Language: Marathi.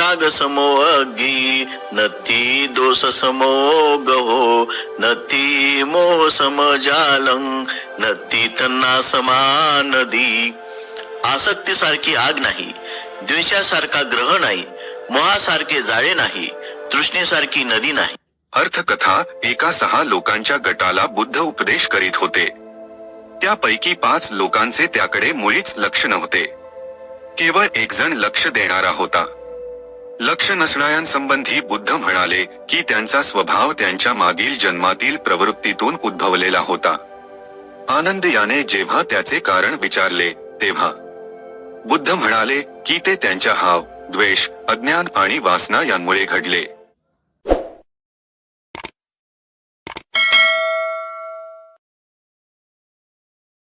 नाग समो अग्गी, नती दोष समो गहो, नती मोह सम जालंग, नती तन्ना समा नदी. आसक्तीसारखी आग नाही, द्वेषासारखा ग्रह नाही, मोहासारखे जाळे नाही, तृष्णेसारखी नदी नाही. अर्थकथा. एका 6 लोकांच्या गटाला बुद्ध उपदेश करीत होते. त्यापैकी 5 लोकांचे त्याकडे मुळीच लक्ष नव्हते. केवळ एक जण लक्ष देणारा होता. लक्ष नसणाऱ्यांसंबंधी बुद्ध म्हणाले की त्यांचा स्वभाव त्यांच्या मागील जन्मातील प्रवृत्तीतून उद्भवलेला होता. आनंद याने जेव्हा त्याचे कारण विचारले तेव्हा बुद्ध म्हणाले की ते त्यांच्या हाव, द्वेष, अज्ञान आणि वासना यांमुळे घडले.